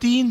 3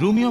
Romeo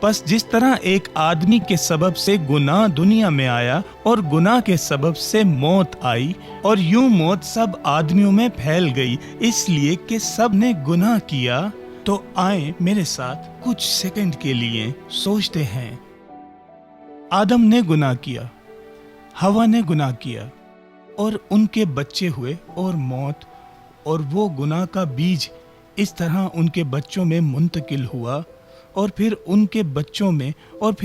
پس جس طرح ایک آدمی کے سبب سے گناہ دنیا میں آیا اور گناہ کے سبب سے موت آئی، اور یوں موت سب آدمیوں میں پھیل گئی اس لیے کہ سب نے گناہ کیا۔ تو آئیں میرے ساتھ کچھ سیکنڈ کے لیے سوچتے ہیں۔ آدم نے گناہ کیا، ہوا نے گناہ کیا، اور ان کے بچے ہوئے اور موت، اور وہ گناہ کا بیج اس طرح ان کے بچوں میں منتقل ہوا، اور پھر ان کے بچوں میں، اور پھر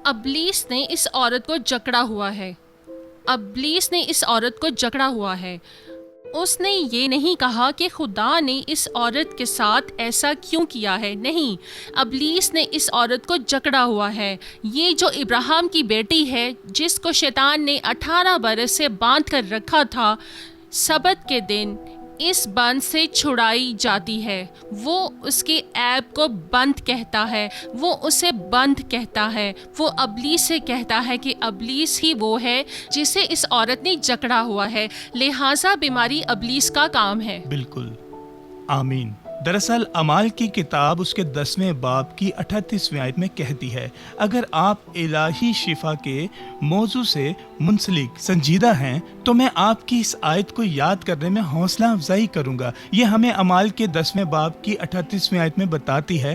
ابلیس نے اس عورت کو جکڑا ہوا ہے. ابلیس نے اس عورت کو جکڑا ہوا ہے. اس نے یہ نہیں کہا کہ خدا نے اس عورت کے ساتھ ایسا کیوں کیا ہے. نہیں، ابلیس نے اس عورت کو جکڑا ہوا ہے. یہ جو ابراہیم کی بیٹی ہے جس کو شیطان نے 18 برس سے باندھ کر رکھا تھا، سبت کے دن اس بند سے چھڑائی جاتی ہے. وہ اس کے عیب کو بند کہتا ہے، وہ اسے بند کہتا ہے، وہ ابلیس سے کہتا ہے کہ ابلیس ہی وہ ہے جسے اس عورت نے جکڑا ہوا ہے. لہٰذا بیماری ابلیس کا کام ہے. بالکل، آمین. دراصل اعمال کی کتاب اس کے 10ویں باب کی 38ویں آیت میں کہتی ہے، اگر آپ الہی شفا کے موضوع سے منسلک سنجیدہ ہیں تو میں آپ کی اس آیت کو یاد کرنے میں حوصلہ افزائی کروں گا. یہ ہمیں اعمال کے 10ویں باب کی 38ویں آیت میں بتاتی ہے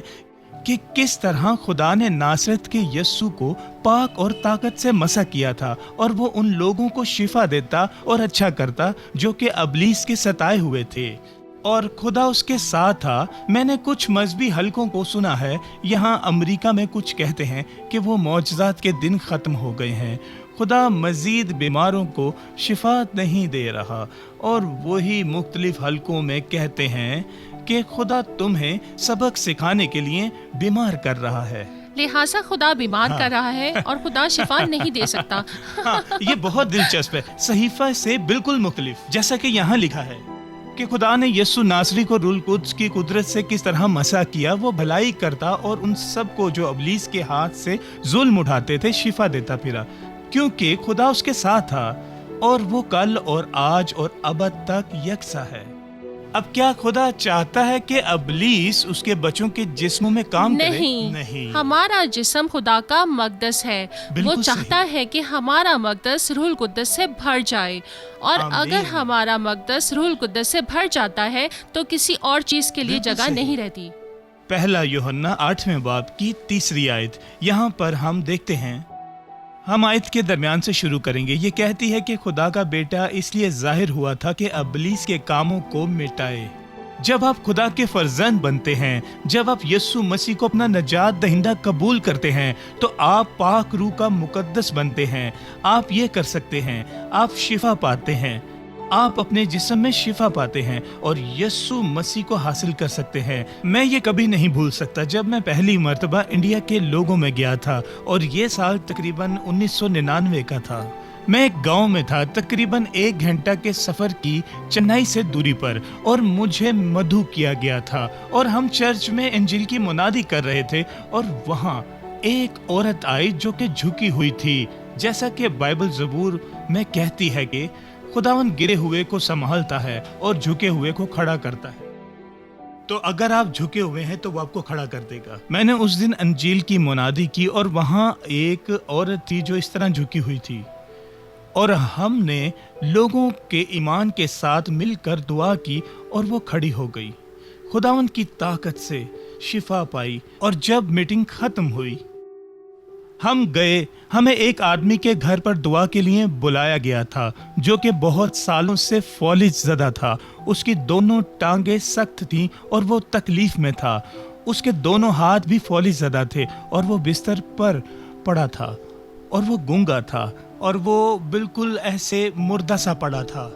کہ کس طرح خدا نے ناصرت کے یسوع کو پاک اور طاقت سے مسح کیا تھا، اور وہ ان لوگوں کو شفا دیتا اور اچھا کرتا جو کہ ابلیس کے ستائے ہوئے تھے، اور خدا اس کے ساتھ تھا. میں نے کچھ مذہبی حلقوں کو سنا ہے، یہاں امریکہ میں کچھ کہتے ہیں کہ وہ معجزات کے دن ختم ہو گئے ہیں، خدا مزید بیماروں کو شفا نہیں دے رہا، اور وہی مختلف حلقوں میں کہتے ہیں کہ خدا تمہیں سبق سکھانے کے لیے بیمار کر رہا ہے. لہٰذا خدا بیمار کر رہا ہے اور خدا شفا نہیں دے سکتا. یہ بہت دلچسپ ہے، صحیفہ سے بالکل مختلف. جیسا کہ یہاں لکھا ہے کہ خدا نے یسوع ناصری کو روح القدس کی قدرت سے کس طرح مسح کیا، وہ بھلائی کرتا اور ان سب کو جو ابلیس کے ہاتھ سے ظلم اٹھاتے تھے شفا دیتا پھرا، کیونکہ خدا اس کے ساتھ تھا، اور وہ کل اور آج اور ابد تک یکساں ہے. اب کیا خدا چاہتا ہے کہ ابلیس اس کے بچوں کے جسموں میں کام کرے؟ نہیں. ہمارا جسم خدا کا مقدس ہے. وہ چاہتا ہے کہ ہمارا مقدس روح القدس سے بھر جائے، اور اگر ہمارا مقدس روح القدس سے بھر جاتا ہے تو کسی اور چیز کے لیے جگہ نہیں رہتی. پہلا یوحنا 8ویں باب کی 3 آیت یہاں پر ہم دیکھتے ہیں. ہم آیت کے درمیان سے شروع کریں گے. یہ کہتی ہے کہ خدا کا بیٹا اس لیے ظاہر ہوا تھا کہ ابلیس کے کاموں کو مٹائے. جب آپ خدا کے فرزند بنتے ہیں، جب آپ یسوع مسیح کو اپنا نجات دہندہ قبول کرتے ہیں، تو آپ پاک روح کا مقدس بنتے ہیں. آپ یہ کر سکتے ہیں، آپ شفا پاتے ہیں، آپ اپنے جسم میں شفا پاتے ہیں اور یسوع مسیح کو حاصل کر سکتے ہیں. میں یہ کبھی نہیں بھول سکتا جب میں پہلی مرتبہ انڈیا کے لوگوں میں گیا تھا، اور یہ سال تقریباً 1999 کا تھا. میں ایک گاؤں میں تھا، تقریباً 1 گھنٹہ کے سفر کی چنئی سے دوری پر، اور مجھے مدعو کیا گیا تھا، اور ہم چرچ میں انجیل کی منادی کر رہے تھے، اور وہاں ایک عورت آئی جو کہ جھکی ہوئی تھی، جیسا کہ بائبل زبور میں کہتی ہے کہ خداوند گرے ہوئے کو سنبھالتا ہے اور جھکے ہوئے کو کھڑا کرتا ہے. تو اگر آپ جھکے ہوئے ہیں تو وہ آپ کو کھڑا کر دے گا. میں نے اس دن انجیل کی منادی کی، اور وہاں ایک عورت تھی جو اس طرح جھکی ہوئی تھی، اور ہم نے لوگوں کے ایمان کے ساتھ مل کر دعا کی، اور وہ کھڑی ہو گئی. خداوند کی طاقت سے شفا پائی. اور جب میٹنگ ختم ہوئی، ہم گئے. ہمیں ایک آدمی کے گھر پر دعا کے لیے بلایا گیا تھا جو کہ بہت سالوں سے فالج زدہ تھا. اس کی دونوں ٹانگیں سخت تھیں اور وہ تکلیف میں تھا. اس کے دونوں ہاتھ بھی فالج زدہ تھے، اور وہ بستر پر پڑا تھا، اور وہ گونگا تھا، اور وہ بالکل ایسے مردہ سا پڑا تھا.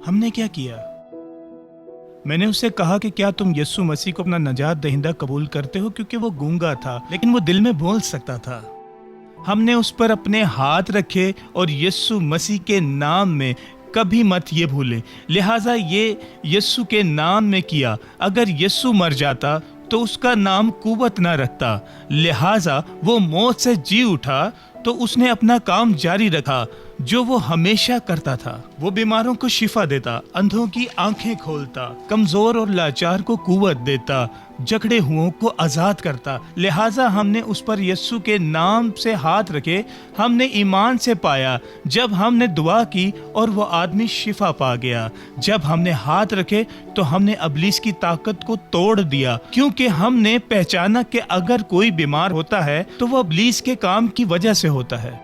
ہم نے کیا کیا؟ میں نے اسے کہا کہ کیا تم یسوع مسیح کو اپنا نجات دہندہ قبول کرتے ہو؟ کیونکہ وہ گونگا تھا لیکن وہ دل میں بول سکتا تھا. ہم نے اس پر اپنے ہاتھ رکھے، اور یسوع مسیح کے نام میں کبھی مت یہ بھولے. لہٰذا یہ یسوع کے نام میں کیا. اگر یسوع مر جاتا تو اس کا نام قوت نہ رکھتا. لہٰذا وہ موت سے جی اٹھا تو اس نے اپنا کام جاری رکھا جو وہ ہمیشہ کرتا تھا. وہ بیماروں کو شفا دیتا، اندھوں کی آنکھیں کھولتا، کمزور اور لاچار کو قوت دیتا، جکڑے ہوئوں کو آزاد کرتا. لہٰذا ہم نے اس پر یسوع کے نام سے ہاتھ رکھے. ہم نے ایمان سے پایا. جب ہم نے دعا کی اور وہ آدمی شفا پا گیا. جب ہم نے ہاتھ رکھے تو ہم نے ابلیس کی طاقت کو توڑ دیا، کیونکہ ہم نے پہچانا کہ اگر کوئی بیمار ہوتا ہے تو وہ ابلیس کے کام کی وجہ سے ہوتا ہے،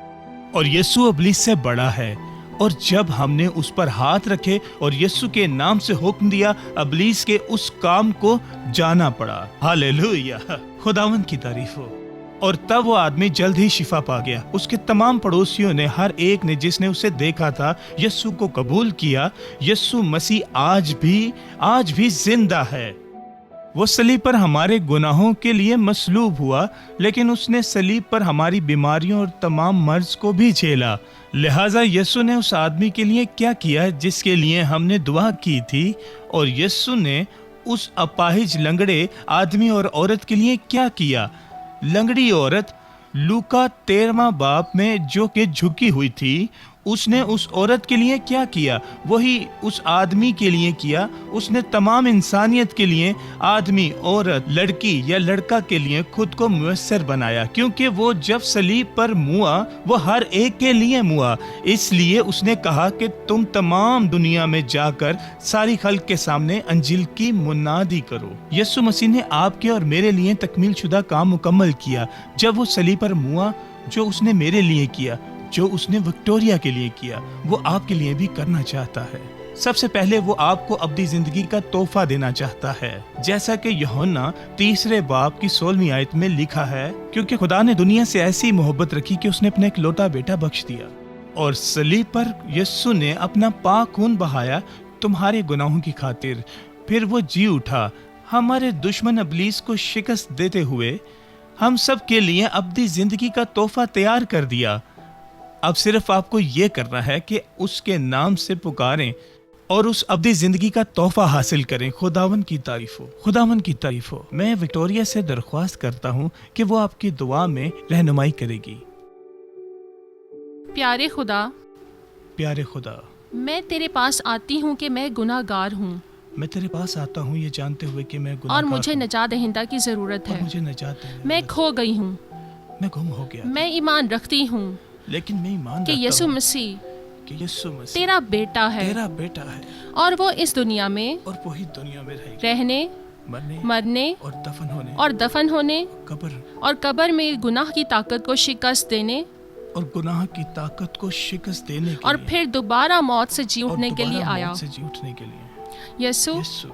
اور یسوع ابلیس سے بڑا ہے. اور جب ہم نے اس پر ہاتھ رکھے اور یسوع کے نام سے حکم دیا، ابلیس کے اس کام کو جانا پڑا. ہاللیلویہ، خداوند کی تعریف ہو. اور تب وہ آدمی جلد ہی شفا پا گیا۔ اس کے تمام پڑوسیوں نے، ہر ایک نے جس نے اسے دیکھا تھا، یسوع کو قبول کیا۔ یسوع مسیح آج بھی زندہ ہے۔ وہ صلیب پر ہمارے گناہوں کے لیے مصلوب ہوا، لیکن اس نے صلیب پر ہماری بیماریوں اور تمام مرض کو بھی جھیلا۔ لہٰذا یسوع نے اس آدمی کے لیے کیا کیا جس کے لیے ہم نے دعا کی تھی، اور یسوع نے اس اپاہج لنگڑے آدمی اور عورت کے لیے کیا کیا؟ لنگڑی عورت لوکا 13واں باب میں جو کہ جھکی ہوئی تھی، اس نے اس عورت کے لیے کیا کیا؟ وہی اس آدمی کے لیے کیا۔ اس نے تمام انسانیت کے لیے، آدمی، عورت، لڑکی یا لڑکا کے لیے خود کو میسر بنایا، کیونکہ وہ جب صلیب پر موا وہ ہر ایک کے لیے موا۔ اس لیے اس نے کہا کہ تم تمام دنیا میں جا کر ساری خلق کے سامنے انجیل کی منادی کرو۔ یسوع مسیح نے آپ کے اور میرے لیے تکمیل شدہ کام مکمل کیا جب وہ صلیب پر موا۔ جو اس نے میرے لیے کیا، جو اس نے وکٹوریا کے لیے کیا، وہ آپ کے لیے بھی کرنا چاہتا ہے۔ سب سے پہلے وہ آپ کو ابدی زندگی کا تحفہ دینا چاہتا ہے، جیسا کہ یوحنا 3 باب کی 16ویں آیت میں لکھا ہے، کیونکہ خدا نے دنیا سے ایسی محبت رکھی کہ اس نے اپنا اکلوتا بیٹا بخش دیا، اور صلیب پر یسوع نے اپنا پاک خون بہایا تمہارے گناہوں کی خاطر۔ پھر وہ جی اٹھا، ہمارے دشمن ابلیس کو شکست دیتے ہوئے ہم سب کے لیے ابدی زندگی کا تحفہ تیار کر دیا۔ اب صرف آپ کو یہ کرنا ہے کہ اس کے نام سے پکاریں اور اس ابدی زندگی کا تحفہ حاصل کریں۔ خداوند کی تعریف ہو، خداوند کی تعریف ہو۔ میں وکٹوریا سے درخواست کرتا ہوں کہ وہ آپ کی دعا میں رہنمائی کرے گی۔ پیارے خدا، میں تیرے پاس آتی ہوں کہ میں گناہ گار ہوں، میں تیرے پاس آتا ہوں یہ جانتے ہوئے کہ میں گناہ اور گار مجھے ہوں، نجات دہندہ کی ضرورت ہے۔ مجھے نجات دے۔ میں کھو گئی ہوں، میں گم ہو گیا، میں ایمان رکھتی ہوں لیکن میں ایمان کہ رکھتا یسوع ہوں مسیح کہ یسوع مسیح تیرا بیٹا ہے، تیرا بیٹا ہے، اور وہ اس دنیا میں اور وہی دنیا میں رہے گا، رہنے، مرنے اور دفن ہونے قبر اور قبر میں گناہ کی طاقت کو شکست دینے اور گناہ کی طاقت کو شکست دینے کے اور لیے، پھر دوبارہ موت سے جی اور اٹھنے کے لیے دوبارہ آیا۔ موت سے جی اٹھنے کے لیے۔ یسوع، یسوع،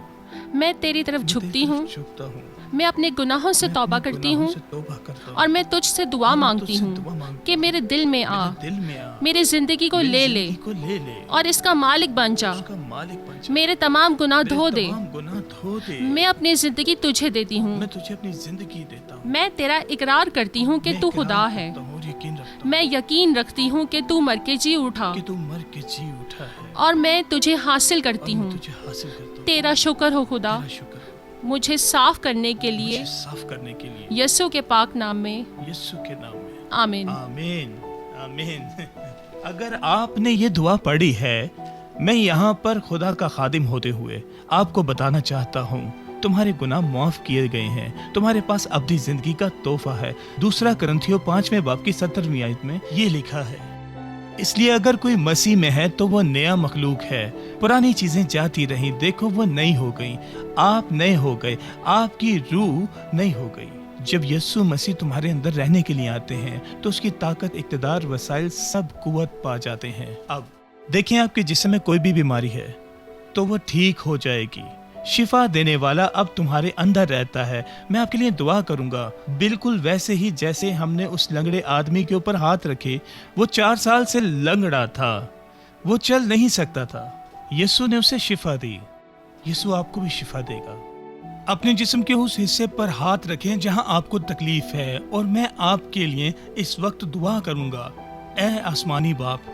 میں تیری طرف میں جھکتی تیری ہوں، طرف جھکتا ہوں، میں اپنے گناہوں سے میں توبہ اپنے کرتی گناہوں ہوں، سے توبہ کرتا ہوں، اور میں تجھ سے دعا اور میں مانگتی تجھ سے ہوں دعا مانگتا کہ میرے دل میں آ، ہوں، دل میں آ، میری زندگی کو میری لے لے زندگی کو لے لے، اور اس کا مالک بن جا، اس کا مالک بن جا، میرے تمام گناہ میرے دھو دے۔ تمام گناہ دھو دے۔ میں اپنی زندگی تجھے دیتی ہوں، میں تجھے اپنی زندگی دیتا ہوں، میں تیرا اقرار کرتی ہوں کہ میں تو اقرار خدا ہے، کرتا ہوں اور یقین رکھتا ہوں میں یقین رکھتی ہوں کہ تو مر کے جی اٹھا، کہ تو مر کے جی اٹھا ہے، اور میں تجھے حاصل اور کرتی میں ہوں۔ تجھے حاصل کرتا ہوں۔ تیرا شکر ہو خدا، تیرا شکر ہو، مجھے صاف کرنے کے لیے مجھے صاف کرنے کے لیے، یسوع کے پاک نام میں، یسوع کے نام میں، آمین۔ آمین، آمین۔ اگر آپ نے یہ دعا پڑھی ہے، میں یہاں پر خدا کا خادم ہوتے ہوئے آپ کو بتانا چاہتا ہوں، تمہارے گناہ معاف کیے گئے ہیں، تمہارے پاس ابدی زندگی کا تحفہ ہے۔ 2 کرنتھیوں 5 باب کی 17ویں آیت میں یہ لکھا ہے، اس لیے اگر کوئی مسیح میں ہے تو وہ نیا مخلوق ہے، پرانی چیزیں جاتی رہیں، دیکھو وہ نئی ہو گئیں، آپ نئے ہو گئے، آپ کی روح نئی ہو گئی۔ جب یسوع مسیح تمہارے اندر رہنے کے لیے آتے ہیں تو اس کی طاقت، اقتدار، وسائل سب قوت پا جاتے ہیں۔ اب دیکھیں، آپ کے جسم میں کوئی بھی بیماری ہے تو وہ ٹھیک ہو جائے گی۔ شفا دینے والا اب تمہارے اندر رہتا ہے۔ میں آپ کے لیے دعا کروں گا، بالکل ویسے ہی جیسے ہم نے اس لنگڑے آدمی کے اوپر ہاتھ رکھے۔ وہ 4 سال سے لنگڑا تھا، وہ چل نہیں سکتا تھا، یسوع نے اسے شفا دی۔ یسوع آپ کو بھی شفا دے گا۔ اپنے جسم کے اس حصے پر ہاتھ رکھیں جہاں آپ کو تکلیف ہے، اور میں آپ کے لیے اس وقت دعا کروں گا۔ اے آسمانی باپ،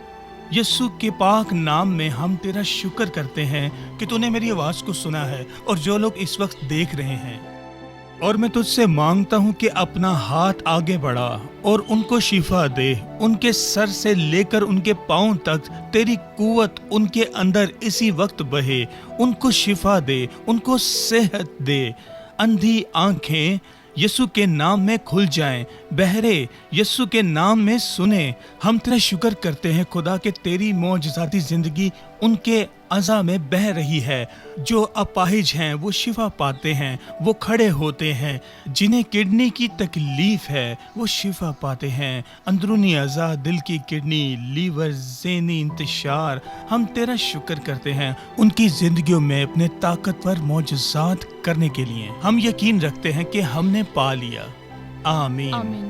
یسوع کے پاک نام میں ہم تیرا شکر کرتے ہیں کہ تو نے میری آواز کو سنا ہے، اور جو لوگ اس وقت دیکھ رہے ہیں، اور میں تجھ سے مانگتا ہوں کہ اپنا ہاتھ آگے بڑھا اور ان کو شفا دے۔ ان کے سر سے لے کر ان کے پاؤں تک تیری قوت ان کے اندر اسی وقت بہے، ان کو شفا دے، ان کو صحت دے۔ اندھی آنکھیں یسوع کے نام میں کھل جائیں، بہرے یسوع کے نام میں سنیں۔ ہم تیرا شکر کرتے ہیں خدا کہ تیری معجزاتی زندگی ان کے اعضاء میں بہہ رہی ہے۔ جو اپاہج ہیں وہ شفا پاتے ہیں، وہ کھڑے ہوتے ہیں۔ جنہیں کڈنی کی تکلیف ہے وہ شفا پاتے ہیں۔ اندرونی اعضاء، دل کی کڈنی، لیور، ذہنی انتشار، ہم تیرا شکر کرتے ہیں ان کی زندگیوں میں اپنے طاقتور معجزات کرنے کے لیے۔ ہم یقین رکھتے ہیں کہ ہم نے پا لیا۔ آمین۔ آمین۔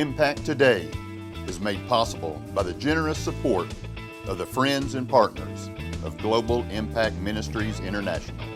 Impact Today is made possible by the generous support of the friends and partners of Global Impact Ministries International.